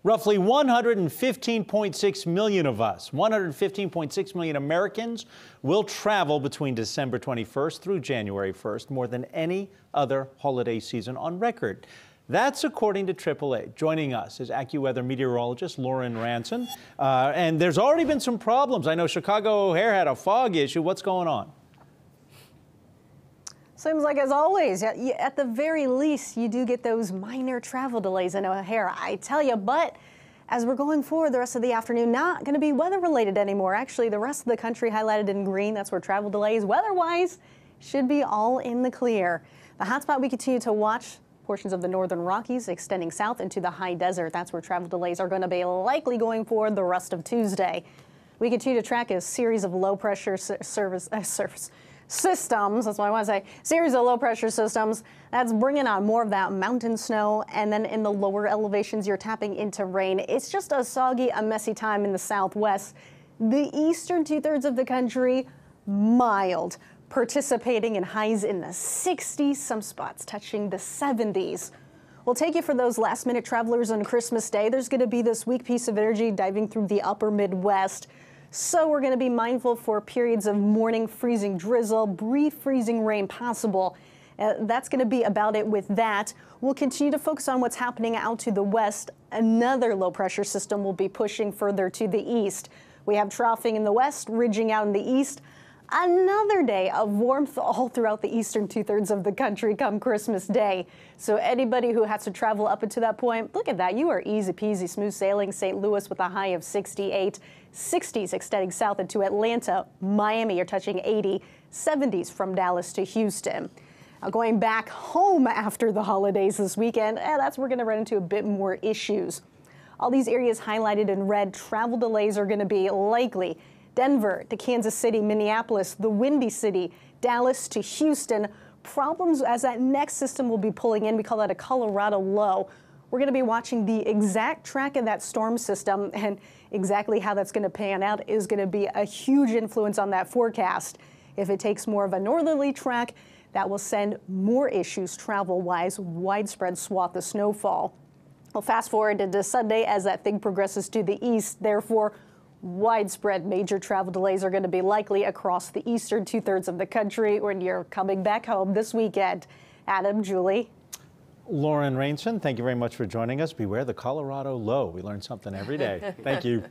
Roughly 115.6 million of us, 115.6 million Americans will travel between December 21st through January 1st, more than any other holiday season on record. That's according to AAA. Joining us is AccuWeather meteorologist Lauren Ranson. And there's already been some problems. I know Chicago O'Hare had a fog issue. What's going on? Seems like, as always, at the very least, you do get those minor travel delays in O'Hare, I tell you. But as we're going forward the rest of the afternoon, not going to be weather-related anymore. Actually, the rest of the country highlighted in green. That's where travel delays, weather-wise, should be all in the clear. The hotspot we continue to watch, portions of the northern Rockies extending south into the high desert. That's where travel delays are going to be likely going forward the rest of Tuesday. We continue to track a series of low-pressure systems, that's what I want to say, series of low-pressure systems that's bringing on more of that mountain snow, and then in the lower elevations you're tapping into rain. It's just a soggy, a messy time in the southwest. The eastern two-thirds of the country, mild, participating in highs in the 60s, some spots touching the 70s. We'll take you for those last-minute travelers on Christmas Day. There's going to be this weak piece of energy diving through the upper Midwest. So we're going to be mindful for periods of morning freezing drizzle, brief freezing rain possible. That's going to be about it with that. We'll continue to focus on what's happening out to the west. Another low pressure system will be pushing further to the east. We have troughing in the west, ridging out in the east. Another day of warmth all throughout the eastern two-thirds of the country come Christmas Day. So anybody who has to travel up until that point, look at that. You are easy peasy, smooth sailing. St. Louis with a high of 68. 60s extending south into Atlanta. Miami, you're touching 80. 70s from Dallas to Houston. Now going back home after the holidays this weekend, that's where we're going to run into a bit more issues. All these areas highlighted in red, travel delays are going to be likely. Denver to Kansas City, Minneapolis, the Windy City, Dallas to Houston. Problems as that next system will be pulling in. We call that a Colorado low. We're going to be watching the exact track of that storm system, and exactly how that's going to pan out is going to be a huge influence on that forecast. If it takes more of a northerly track, that will send more issues travel-wise, widespread swath of snowfall. We'll fast forward into Sunday as that thing progresses to the east. Therefore, widespread major travel delays are going to be likely across the eastern two-thirds of the country when you're coming back home this weekend. Adam, Julie. Lauren Ranson, thank you very much for joining us. Beware the Colorado low. We learn something every day. Thank you.